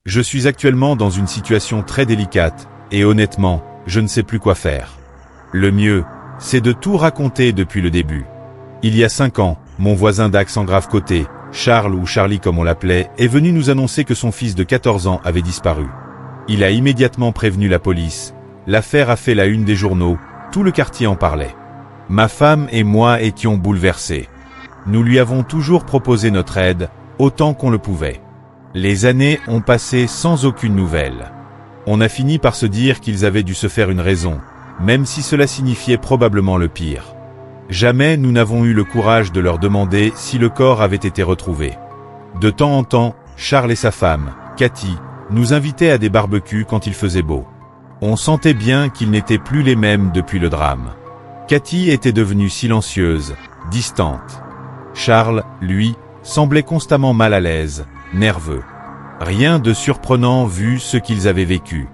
Je suis actuellement dans une situation très délicate, et honnêtement, je ne sais plus quoi faire. Le mieux, c'est de tout raconter depuis le début. Il y a 5 ans, mon voisin d'accent grave côté, Charles ou Charlie comme on l'appelait, est venu nous annoncer que son fils de 14 ans avait disparu. Il a immédiatement prévenu la police. L'affaire a fait la une des journaux, tout le quartier en parlait. Ma femme et moi étions bouleversés. Nous lui avons toujours proposé notre aide, autant qu'on le pouvait. Les années ont passé sans aucune nouvelle. On a fini par se dire qu'ils avaient dû se faire une raison, même si cela signifiait probablement le pire. Jamais nous n'avons eu le courage de leur demander si le corps avait été retrouvé. De temps en temps, Charles et sa femme, Cathy, nous invitaient à des barbecues quand il faisait beau. On sentait bien qu'ils n'étaient plus les mêmes depuis le drame. Cathy était devenue silencieuse, distante. Charles, lui, semblait constamment mal à l'aise, nerveux. Rien de surprenant vu ce qu'ils avaient vécu.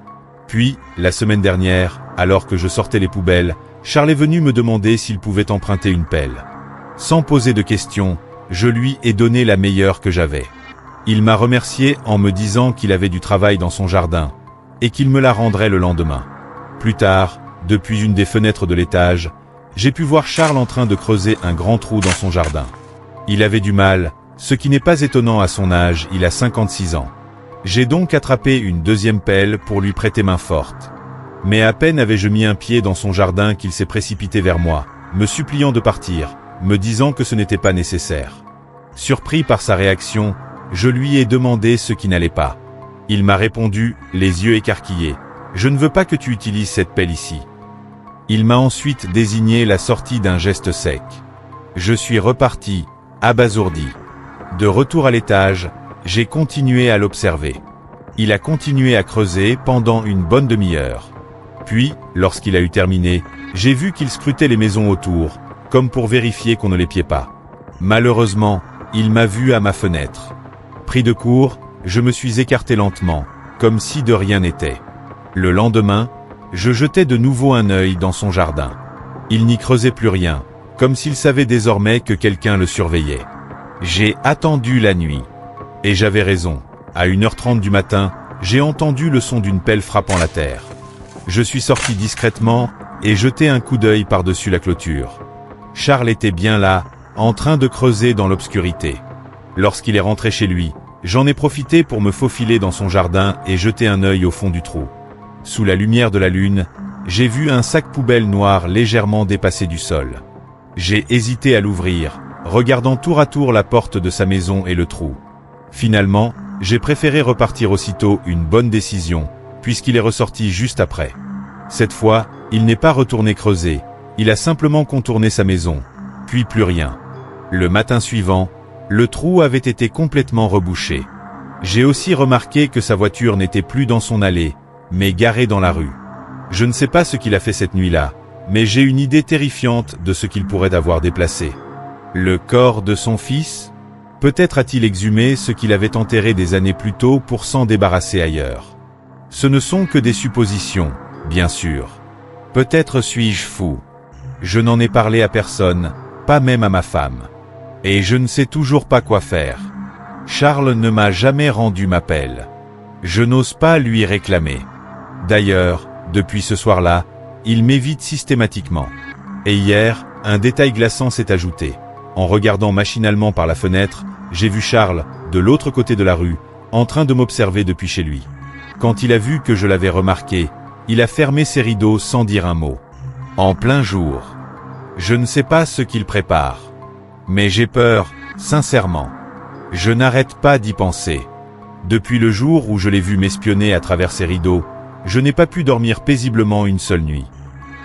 Puis, la semaine dernière, alors que je sortais les poubelles, Charles est venu me demander s'il pouvait emprunter une pelle. Sans poser de questions, je lui ai donné la meilleure que j'avais. Il m'a remercié en me disant qu'il avait du travail dans son jardin, et qu'il me la rendrait le lendemain. Plus tard, depuis une des fenêtres de l'étage, j'ai pu voir Charles en train de creuser un grand trou dans son jardin. Il avait du mal, ce qui n'est pas étonnant à son âge, il a 56 ans. J'ai donc attrapé une deuxième pelle pour lui prêter main forte. Mais à peine avais-je mis un pied dans son jardin qu'il s'est précipité vers moi, me suppliant de partir, me disant que ce n'était pas nécessaire. Surpris par sa réaction, je lui ai demandé ce qui n'allait pas. Il m'a répondu, les yeux écarquillés, « Je ne veux pas que tu utilises cette pelle ici. » Il m'a ensuite désigné la sortie d'un geste sec. Je suis reparti, abasourdi. De retour à l'étage, j'ai continué à l'observer. Il a continué à creuser pendant une bonne demi-heure. Puis, lorsqu'il a eu terminé, j'ai vu qu'il scrutait les maisons autour, comme pour vérifier qu'on ne l'épiait pas. Malheureusement, il m'a vu à ma fenêtre. Pris de court, je me suis écarté lentement, comme si de rien n'était. Le lendemain, je jetai de nouveau un œil dans son jardin. Il n'y creusait plus rien, comme s'il savait désormais que quelqu'un le surveillait. J'ai attendu la nuit. Et j'avais raison. À 1h30 du matin, j'ai entendu le son d'une pelle frappant la terre. Je suis sorti discrètement et jeté un coup d'œil par-dessus la clôture. Charles était bien là, en train de creuser dans l'obscurité. Lorsqu'il est rentré chez lui, j'en ai profité pour me faufiler dans son jardin et jeter un œil au fond du trou. Sous la lumière de la lune, j'ai vu un sac poubelle noir légèrement dépassé du sol. J'ai hésité à l'ouvrir, regardant tour à tour la porte de sa maison et le trou. Finalement, j'ai préféré repartir aussitôt, une bonne décision, puisqu'il est ressorti juste après. Cette fois, il n'est pas retourné creuser, il a simplement contourné sa maison, puis plus rien. Le matin suivant, le trou avait été complètement rebouché. J'ai aussi remarqué que sa voiture n'était plus dans son allée, mais garée dans la rue. Je ne sais pas ce qu'il a fait cette nuit-là, mais j'ai une idée terrifiante de ce qu'il pourrait avoir déplacé. Le corps de son fils ? Peut-être a-t-il exhumé ce qu'il avait enterré des années plus tôt pour s'en débarrasser ailleurs. Ce ne sont que des suppositions, bien sûr. Peut-être suis-je fou. Je n'en ai parlé à personne, pas même à ma femme. Et je ne sais toujours pas quoi faire. Charles ne m'a jamais rendu ma pelle. Je n'ose pas lui réclamer. D'ailleurs, depuis ce soir-là, il m'évite systématiquement. Et hier, un détail glaçant s'est ajouté. En regardant machinalement par la fenêtre, j'ai vu Charles, de l'autre côté de la rue, en train de m'observer depuis chez lui. Quand il a vu que je l'avais remarqué, il a fermé ses rideaux sans dire un mot. En plein jour. Je ne sais pas ce qu'il prépare. Mais j'ai peur, sincèrement. Je n'arrête pas d'y penser. Depuis le jour où je l'ai vu m'espionner à travers ses rideaux, je n'ai pas pu dormir paisiblement une seule nuit.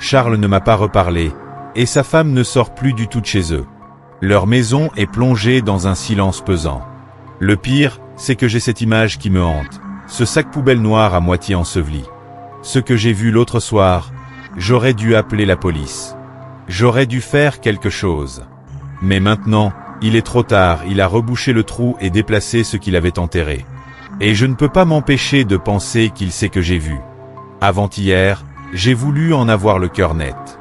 Charles ne m'a pas reparlé, et sa femme ne sort plus du tout de chez eux. Leur maison est plongée dans un silence pesant. Le pire, c'est que j'ai cette image qui me hante, ce sac poubelle noir à moitié enseveli. Ce que j'ai vu l'autre soir, j'aurais dû appeler la police. J'aurais dû faire quelque chose. Mais maintenant, il est trop tard, il a rebouché le trou et déplacé ce qu'il avait enterré. Et je ne peux pas m'empêcher de penser qu'il sait que j'ai vu. Avant-hier, j'ai voulu en avoir le cœur net.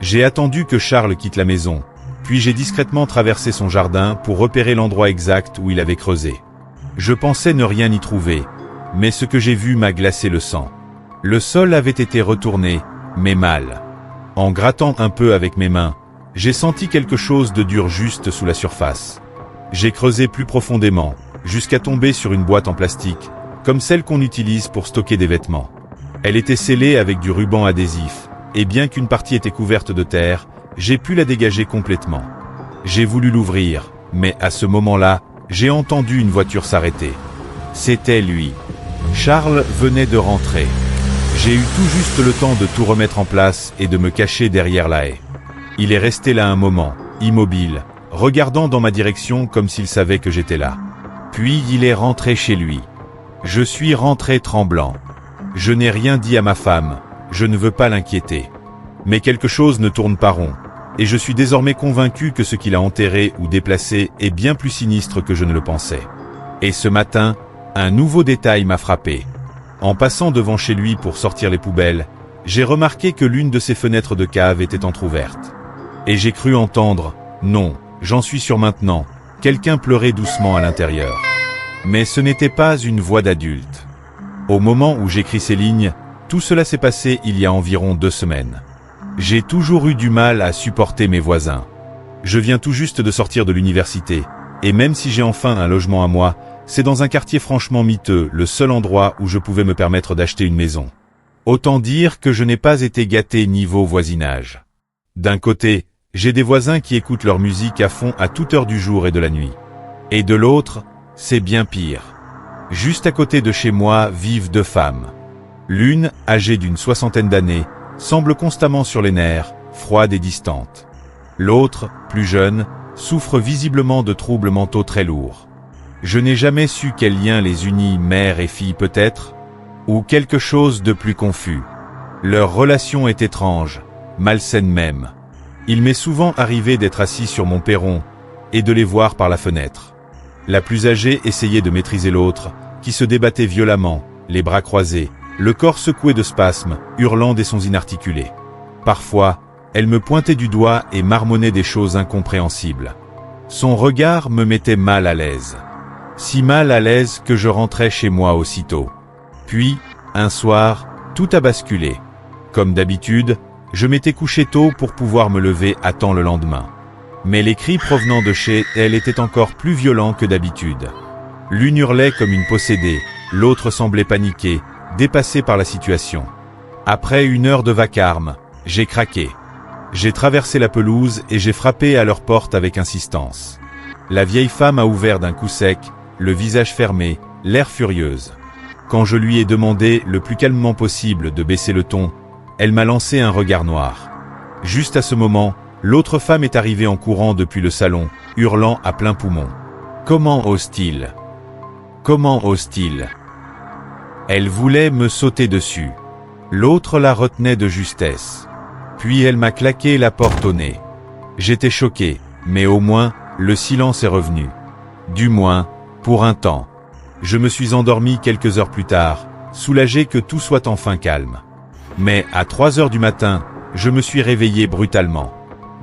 J'ai attendu que Charles quitte la maison, puis j'ai discrètement traversé son jardin pour repérer l'endroit exact où il avait creusé. Je pensais ne rien y trouver, mais ce que j'ai vu m'a glacé le sang. Le sol avait été retourné, mais mal. En grattant un peu avec mes mains, j'ai senti quelque chose de dur juste sous la surface. J'ai creusé plus profondément, jusqu'à tomber sur une boîte en plastique, comme celle qu'on utilise pour stocker des vêtements. Elle était scellée avec du ruban adhésif, et bien qu'une partie était couverte de terre, j'ai pu la dégager complètement. J'ai voulu l'ouvrir, mais à ce moment-là, j'ai entendu une voiture s'arrêter. C'était lui. Charles venait de rentrer. J'ai eu tout juste le temps de tout remettre en place et de me cacher derrière la haie. Il est resté là un moment, immobile, regardant dans ma direction comme s'il savait que j'étais là. Puis il est rentré chez lui. Je suis rentré tremblant. Je n'ai rien dit à ma femme, je ne veux pas l'inquiéter. Mais quelque chose ne tourne pas rond, et je suis désormais convaincu que ce qu'il a enterré ou déplacé est bien plus sinistre que je ne le pensais. Et ce matin, un nouveau détail m'a frappé. En passant devant chez lui pour sortir les poubelles, j'ai remarqué que l'une de ses fenêtres de cave était entr'ouverte. Et j'ai cru entendre, non, j'en suis sûr maintenant, quelqu'un pleurait doucement à l'intérieur. Mais ce n'était pas une voix d'adulte. Au moment où j'écris ces lignes, tout cela s'est passé il y a environ 2 semaines. J'ai toujours eu du mal à supporter mes voisins. Je viens tout juste de sortir de l'université, et même si j'ai enfin un logement à moi, c'est dans un quartier franchement miteux, le seul endroit où je pouvais me permettre d'acheter une maison. Autant dire que je n'ai pas été gâté niveau voisinage. D'un côté, j'ai des voisins qui écoutent leur musique à fond à toute heure du jour et de la nuit. Et de l'autre, c'est bien pire. Juste à côté de chez moi vivent 2 femmes. L'une, âgée d'une 60aine d'années, semble constamment sur les nerfs, froide et distante. L'autre, plus jeune, souffre visiblement de troubles mentaux très lourds. Je n'ai jamais su quel lien les unit, mère et fille peut-être, ou quelque chose de plus confus. Leur relation est étrange, malsaine même. Il m'est souvent arrivé d'être assis sur mon perron, et de les voir par la fenêtre. La plus âgée essayait de maîtriser l'autre, qui se débattait violemment, les bras croisés, le corps secoué de spasmes, hurlant des sons inarticulés. Parfois, elle me pointait du doigt et marmonnait des choses incompréhensibles. Son regard me mettait mal à l'aise. Si mal à l'aise que je rentrais chez moi aussitôt. Puis, un soir, tout a basculé. Comme d'habitude, je m'étais couché tôt pour pouvoir me lever à temps le lendemain. Mais les cris provenant de chez elle étaient encore plus violents que d'habitude. L'une hurlait comme une possédée, l'autre semblait paniquée, dépassée par la situation. Après 1 heure de vacarme, j'ai craqué. J'ai traversé la pelouse et j'ai frappé à leur porte avec insistance. La vieille femme a ouvert d'un coup sec, le visage fermé, l'air furieuse. Quand je lui ai demandé le plus calmement possible de baisser le ton, elle m'a lancé un regard noir. Juste à ce moment, l'autre femme est arrivée en courant depuis le salon, hurlant à plein poumon. Comment ose-t-il? Comment ose-t-il? Elle voulait me sauter dessus. L'autre la retenait de justesse. Puis elle m'a claqué la porte au nez. J'étais choqué, mais au moins, le silence est revenu. Du moins, pour un temps. Je me suis endormi quelques heures plus tard, soulagé que tout soit enfin calme. Mais à 3 heures du matin, je me suis réveillé brutalement.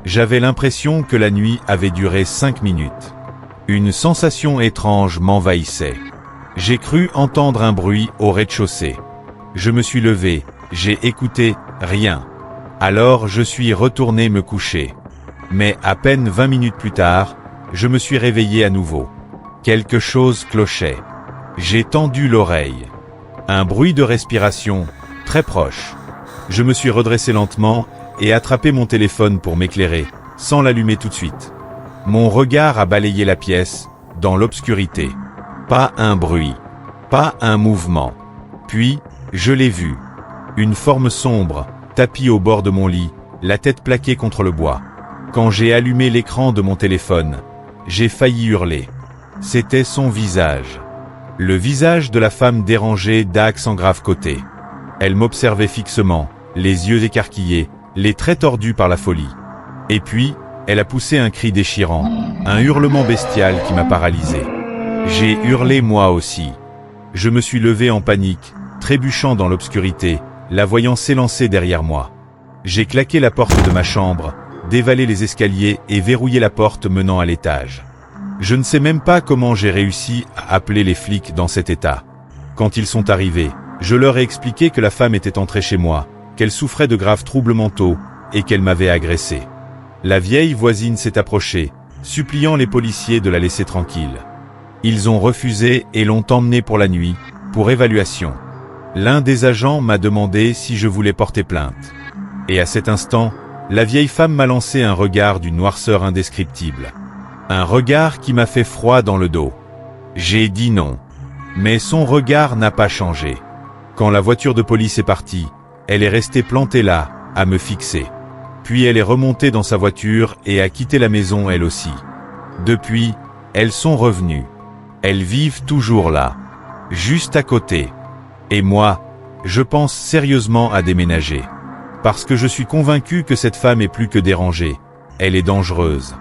J'avais l'impression que la nuit avait duré 5 minutes. Une sensation étrange m'envahissait. J'ai cru entendre un bruit au rez-de-chaussée. Je me suis levé, j'ai écouté, rien. Alors je suis retourné me coucher. Mais à peine 20 minutes plus tard, je me suis réveillé à nouveau. Quelque chose clochait. J'ai tendu l'oreille. Un bruit de respiration, très proche. Je me suis redressé lentement et attrapé mon téléphone pour m'éclairer, sans l'allumer tout de suite. Mon regard a balayé la pièce, dans l'obscurité. Pas un bruit, pas un mouvement. Puis, je l'ai vu. Une forme sombre, tapie au bord de mon lit, la tête plaquée contre le bois. Quand j'ai allumé l'écran de mon téléphone, j'ai failli hurler. C'était son visage. Le visage de la femme dérangée d'accent grave côté. Elle m'observait fixement, les yeux écarquillés, les traits tordus par la folie. Et puis, elle a poussé un cri déchirant, un hurlement bestial qui m'a paralysé. J'ai hurlé moi aussi. Je me suis levé en panique, trébuchant dans l'obscurité, la voyant s'élancer derrière moi. J'ai claqué la porte de ma chambre, dévalé les escaliers et verrouillé la porte menant à l'étage. Je ne sais même pas comment j'ai réussi à appeler les flics dans cet état. Quand ils sont arrivés, je leur ai expliqué que la femme était entrée chez moi, qu'elle souffrait de graves troubles mentaux, et qu'elle m'avait agressé. La vieille voisine s'est approchée, suppliant les policiers de la laisser tranquille. Ils ont refusé et l'ont emmenée pour la nuit, pour évaluation. L'un des agents m'a demandé si je voulais porter plainte. Et à cet instant, la vieille femme m'a lancé un regard d'une noirceur indescriptible. Un regard qui m'a fait froid dans le dos. J'ai dit non. Mais son regard n'a pas changé. Quand la voiture de police est partie, elle est restée plantée là, à me fixer. Puis elle est remontée dans sa voiture et a quitté la maison elle aussi. Depuis, elles sont revenues. Elles vivent toujours là, juste à côté. Et moi, je pense sérieusement à déménager. Parce que je suis convaincu que cette femme est plus que dérangée. Elle est dangereuse.